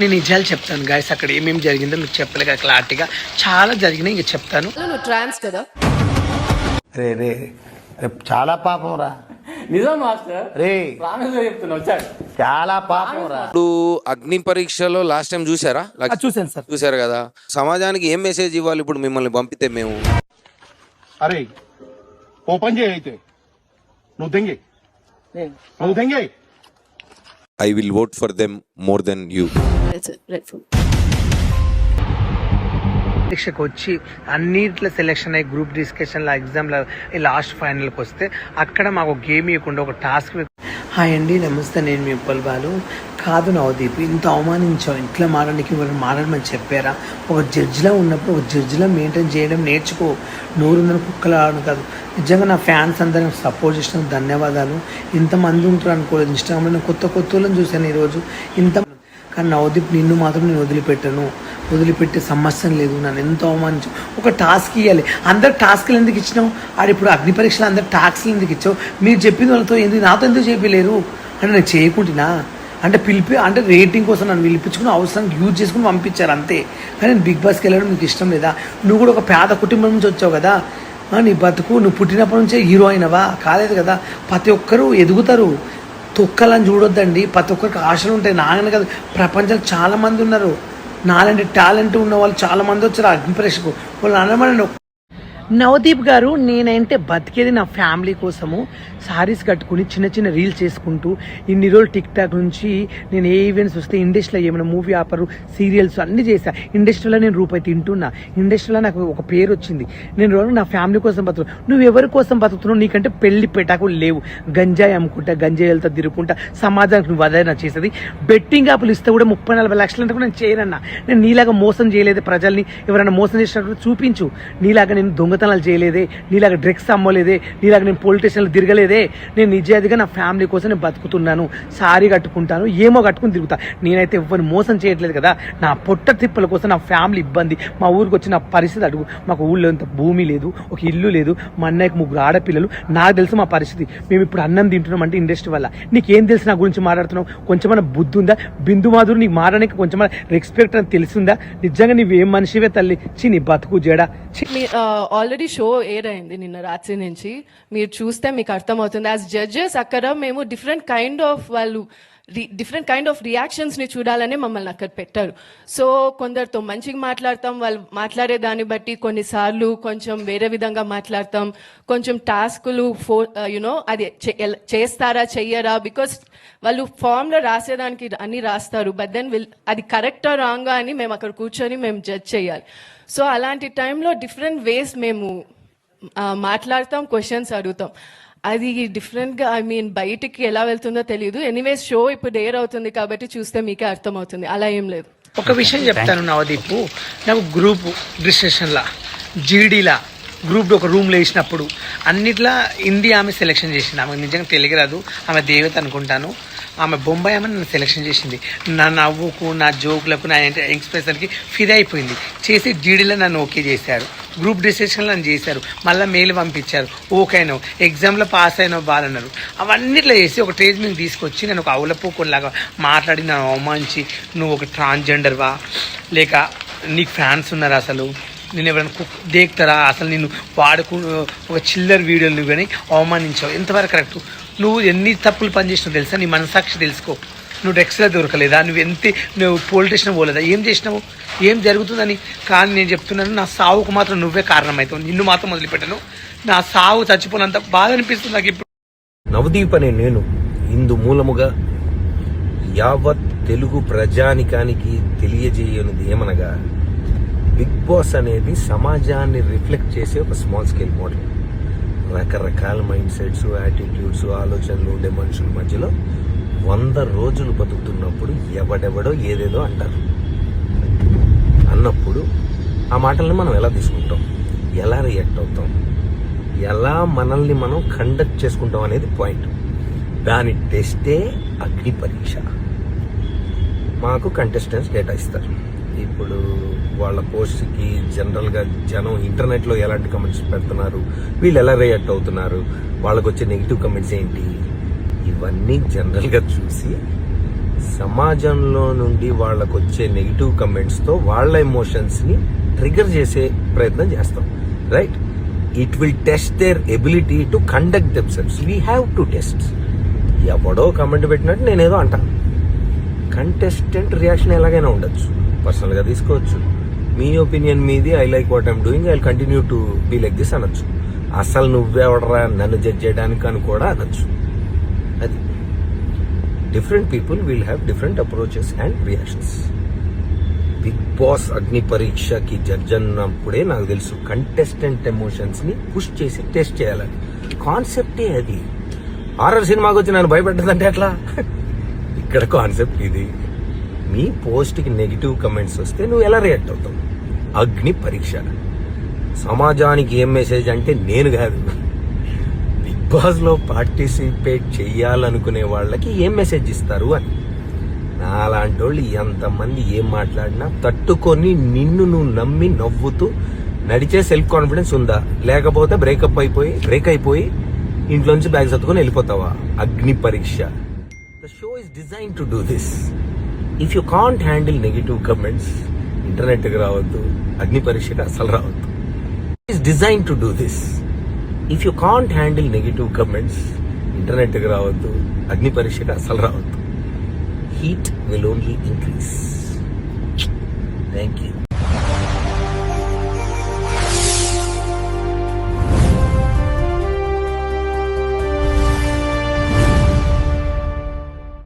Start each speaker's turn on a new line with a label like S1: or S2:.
S1: నేను నిజాలు చెప్తాను గాయస్, అక్కడ ఏమేమి జరిగిందో మీకు చెప్పలేక క్లారిటీగా చాలా జరిగినాయి, ఇంక చెప్తాను.
S2: నువ్వు ట్రాన్స్ కదా?
S3: రే రే రే చాలా పాపం రా.
S4: నిజం మాస్టర్,
S3: రే
S4: ప్రామిస్ గా చెప్తున్నా, వచ్చాడు.
S3: చాలా పాపం రా.
S5: ఇప్పుడు అగ్ని పరీక్షలో లాస్ట్ టైం చూసారా?
S1: చూసాను సార్.
S5: చూసారు కదా. సమాజానికి ఏం మెసేజ్ ఇవ్వాలి ఇప్పుడు మిమ్మల్ని పంపితే మేము?
S6: అరే ఓపెన్ చేయి అయితే నువ్వు తెంగి నువ్వు తెంగి
S5: I will vote for them more than you.
S1: పరీక్షకు వచ్చి అన్నిట్లో సెలెక్షన్ అయ్యి గ్రూప్ డిస్కషన్లో ఎగ్జామ్లో లాస్ట్ ఫైనల్కి వస్తే అక్కడ మాకు గేమ్ ఇవ్వకుండా ఒక టాస్క్. హాయ్ అండి, నమస్తే, నేను మీ ఉప్పల్ బాలు. కాదు నవదీప్, ఇంత అవమానించావు, ఇంట్లో మారడానికి మారడమని చెప్పారా? ఒక జడ్జిలా ఉన్నప్పుడు ఒక జడ్జిలా మెయింటైన్ చేయడం నేర్చుకో. నోరుందని కుక్కలు ఆడడం కాదు. నిజంగా నా ఫ్యాన్స్ అందరూ సపోర్ట్ చేసిన ధన్యవాదాలు. ఇంతమంది ఉంటారు అనుకోలేదు. ఇన్స్టాగ్రామ్లో కొత్త వాళ్ళని చూశాను ఈరోజు. కానీ నవదీప్, నిన్ను మాత్రం నేను వదిలిపెట్టే సమస్య లేదు. నన్ను ఎంతో అవమానించు. ఒక టాస్క్ ఇవ్వాలి. అందరు టాస్క్లు ఎందుకు ఇచ్చినావు? ఇప్పుడు అగ్ని పరీక్షలు అందరు టాస్క్లు ఎందుకు ఇచ్చావు? మీరు చెప్పింది వాళ్ళతో ఎందుకు నాతో ఎందుకు చెప్పలేరు అంటే నేను చేయకుంటున్నా అంటే అంటే రేటింగ్ కోసం నన్ను పిలిపించుకుని అవసరానికి యూజ్ చేసుకుని పంపించారు అంతే. కానీ నేను బిగ్ బాస్కి వెళ్ళడం నీకు ఇష్టం లేదా? నువ్వు కూడా ఒక పేద కుటుంబం నుంచి వచ్చావు కదా. నీ బతుకు నువ్వు పుట్టినప్పటి నుంచే హీరో అయినవా? కాలేదు కదా. ప్రతి ఒక్కరూ ఎదుగుతారు. తొక్కలని చూడొద్దండి. ప్రతి ఒక్కరికి ఆశలు ఉంటాయి. నాయన కదా, ప్రపంచంలో చాలామంది ఉన్నారు. నాలాంటి టాలెంట్ ఉన్న వాళ్ళు చాలామంది వచ్చారు అగ్ని పరీక్షకు. వాళ్ళు అనమని నవదీప్ గారు, నేనంటే బతికేది నా ఫ్యామిలీ కోసము. సారీస్ కట్టుకుని చిన్న చిన్న రీల్స్ చేసుకుంటూ ఇన్ని రోజులు టిక్ టాక్ నుంచి నేను ఏ ఈవెంట్స్ వస్తే ఇండస్ట్రీలో ఏమైనా మూవీ ఆపరు, సీరియల్స్ అన్నీ చేశా. ఇండస్ట్రీలో నేను రూపాయి తింటున్నా. ఇండస్ట్రీలో నాకు ఒక పేరు వచ్చింది. నేను రోజు నా ఫ్యామిలీ కోసం బతుకుతున్నా. నువ్వు ఎవరి కోసం బతుకుతున్నావు? నీకంటే పెళ్లి పెట్టాకులు లేవు. గంజాయి అమ్ముకుంటా, గంజాయిలతో తిరుగుకుంటా సమాజానికి నువ్వు అదైనా చేసేది. బెట్టింగ్ యాప్లు ఇస్తే కూడా 30-40 లక్షలు అంటే కూడా నేను చేయనన్నా. నేను నీలాగా మోసం చేయలేదు ప్రజల్ని. ఎవరైనా మోసం చేసినట్టు చూపించు. నీలాగా నేను దొంగతనాలు చేయలేదే, నీలాగా డ్రగ్స్ అమ్మలేదే, నీలాగా నేను పోలీస్ స్టేషన్లో తిరగలేదే. నేను నిజాయితీగా నా ఫ్యామిలీ కోసం నేను బతుకుతున్నాను. సారీ కట్టుకుంటాను, ఏమో కట్టుకుని తిరుగుతా. నేనైతే ఎవరిని మోసం చేయట్లేదు కదా. నా పొట్ట తిప్పల కోసం నా ఫ్యామిలీ ఇబ్బంది. మా ఊరికి వచ్చిన పరిస్థితి అడుగు. మాకు ఊళ్ళో ఇంత భూమి లేదు, ఒక ఇల్లు లేదు. మా అన్నయ్యకి 3 ఆడపిల్లలు. నాకు తెలుసు మా పరిస్థితి. మేము ఇప్పుడు అన్నం తింటున్నాం అంటే ఇండస్ట్రీ వల్ల. నీకేం తెలుసు నా గురించి మాట్లాడుతున్నావు? కొంచెమైనా బుద్ధి ఉందా? బిందు మాధురు నీకు మారడానికి కొంచెమైనా రెస్పెక్ట్ అని తెలిసిందా? నిజంగా నీవేం మనిషివే తల్లి. నీ బతుకు జడ.
S2: ఆల్రెడీ షో ఎయిర్ అయింది నిన్న రాత్రి నుంచి. మీరు చూస్తే మీకు అర్థమవుతుంది. యాజ్ జడ్జెస్ అక్కడ మేము డిఫరెంట్ కైండ్ ఆఫ్ రియాక్షన్స్ ని చూడాలనే మమ్మల్ని అక్కడ పెట్టారు. సో కొందరితో మంచిగా మాట్లాడతాం, వాళ్ళు మాట్లాడే దాన్ని బట్టి కొన్నిసార్లు కొంచెం వేరే విధంగా మాట్లాడతాం. కొంచెం టాస్కులు అది చేస్తారా చెయ్యరా, బికాస్ వాళ్ళు ఫామ్లో రాసేదానికి అన్ని రాస్తారు. బట్ దెన్ అది కరెక్టా రాంగా అని మేము అక్కడ కూర్చొని మేము జడ్జ్ చేయాలి. సో అలాంటి టైంలో డిఫరెంట్ వేస్ మేము మాట్లాడతాం, క్వశ్చన్స్ అడుగుతాం. అది డిఫరెంట్గా బయటికి ఎలా వెళ్తుందో తెలియదు. ఎనీవేస్ షో ఇప్పుడు ఎయిర్ అవుతుంది కాబట్టి చూస్తే మీకే అర్థమవుతుంది. అలా ఏం లేదు.
S1: ఒక విషయం చెప్తాను నవదీపు, నాకు గ్రూప్ డిస్కషన్లా జీడీలా గ్రూప్ ఒక రూమ్లో వేసినప్పుడు అన్నిట్లా హిందీ ఆమె సెలెక్షన్ చేసింది. ఆమె నిజంగా తెలుగు రాదు, ఆమె దేవత అనుకుంటాను. ఆమె బొంబాయి ఆమె నన్ను సెలెక్షన్ చేసింది. నా నవ్వుకు, నా జోకులకు, నా ఎక్స్ప్రెషన్కి ఫిదా అయిపోయింది. చేసి జీడీలో నన్ను ఓకే చేశారు. గ్రూప్ డిస్కషన్లో నన్ను చేశారు. మళ్ళీ మెయిల్ పంపించారు. ఓకే అయినావు, ఎగ్జామ్లో పాస్ అయినావు బాలన్నారు. అవన్నిట్లో చేసి ఒక స్టేజ్ మీద తీసుకొచ్చి నేను ఒక అవులపోకులాగా మాట్లాడి నన్ను అవమానించి, నువ్వు ఒక ట్రాన్స్జెండర్వా, లేక నీకు ఫ్యాన్స్ ఉన్నారా, అసలు నేను ఎవరైనా దేక్తారా, అసలు నేను ఒక చిల్లర్ వీడియోలు నువ్వు కానీ అవమానించావు. ఎంతవరకు కరెక్ట్? నువ్వు ఎన్ని తప్పులు పనిచేసినావు తెలుసా? నీ మనసాక్షి తెలుసుకో. నువ్వు డ్రగ్స్లో దొరకలేదా? నువ్వు పోలీస్ స్టేషన్ పోలేదా? ఏం చేసినావు? ఏం జరుగుతుందని? కానీ నేను చెప్తున్నాను, నా సావుకు మాత్రం నువ్వే కారణమవుతావు. నిన్ను మాత్రం వదిలిపెట్టను. నా సావు చచ్చిపోయినంత బాధ అనిపిస్తుంది నాకు ఇప్పుడు.
S7: నవదీప్ అనే నేను ఇందు మూలముగా యావత్ తెలుగు ప్రజానికానికి తెలియజేయనిది ఏమనగా, బిగ్ బాస్ అనేది సమాజాన్ని రిఫ్లెక్ట్ చేసే ఒక స్మాల్ స్కేల్ మోడల్. రకరకాల మైండ్ సెట్స్, యాటిట్యూడ్స్, ఆలోచనలు ఉండే మనుషుల మధ్యలో 100 రోజులు బతుకుతున్నప్పుడు ఎవడెవడో ఏదేదో అంటారు. అన్నప్పుడు ఆ మాటల్ని మనం ఎలా తీసుకుంటాం, ఎలా రియాక్ట్ అవుతాం, ఎలా మనల్ని మనం కండక్ట్ చేసుకుంటాం అనేది పాయింట్. దాని టెస్టే అగ్ని పరీక్ష. మాకు కంటెస్టెంట్స్ కేటాయిస్తారు. ఇప్పుడు వాళ్ళ పోస్ట్కి జనరల్గా జనం ఇంటర్నెట్లో ఎలాంటి కమెంట్స్ పెడుతున్నారు, వీళ్ళు ఎలా రియాక్ట్ అవుతున్నారు, వాళ్ళకు వచ్చే నెగిటివ్ కమెంట్స్ ఏంటి, ఇవన్నీ జనరల్గా చూసి సమాజంలో నుండి వాళ్ళకు వచ్చే నెగిటివ్ కమెంట్స్తో వాళ్ళ ఎమోషన్స్ని ట్రిగర్ చేసే ప్రయత్నం చేస్తాం, right? It will test their ability to conduct themselves. We have to test. ఎవడో కమెంట్ పెట్టినట్టు నేనేదో అంటాను. కంటెస్టెంట్ రియాక్షన్ ఎలాగైనా ఉండొచ్చు, పర్సనల్గా తీసుకోవచ్చు. మీ ఒపీనియన్ మీది, I like what I'm doing, I will continue to be like this అనొచ్చు. అసలు నువ్వెవడరా నన్ను జడ్జ్ చేయడానికి అని కూడా అనొచ్చు. అది different people will have different approaches and reactions. Bigg Boss అగ్ని పరీక్షకి జడ్జ్ అన్నప్పుడే నాకు తెలుసు కంటెస్టెంట్ ఎమోషన్స్ ని పుష్ చేసి టెస్ట్ చేయాలని. కాన్సెప్టే అది. హారర్ సినిమాకి వచ్చి నన్ను భయపెట్టదంటే ఎట్లా? ఇక్కడ కాన్సెప్ట్ ఇది. మీ పోస్ట్కి నెగిటివ్ కమెంట్స్ వస్తే నువ్వు ఎలా రియాక్ట్ అవుతావు? అగ్ని పరీక్ష. సమాజానికి ఏం మెసేజ్ అంటే నేను కాదు, బిగ్ బాస్ లో పార్టిసిపేట్ చెయ్యాలనుకునే వాళ్ళకి ఏం మెసేజ్ ఇస్తారు అని. నాలాంటి వాళ్ళు ఎంతమంది ఏం మాట్లాడినా తట్టుకొని నిన్ను నువ్వు నమ్మి నవ్వుతూ నడిచే సెల్ఫ్ కాన్ఫిడెన్స్ ఉందా? లేకపోతే బ్రేక్ అయిపోయి ఇంట్లోంచి బ్యాగ్ సర్దుకొని వెళ్ళిపోతావా? అగ్ని పరీక్ష. The show is design to do this. If you can't handle negative comments, ఇంటర్నెట్కి రావద్దు, అగ్ని పరీక్షకి అసలు రావద్దు. Is design to do this. If you can't handle negative comments, ఇంటర్నెట్కి రావద్దు, అగ్ని పరీక్షకి అసలు రావద్దు. Heat will only increase. Thank you.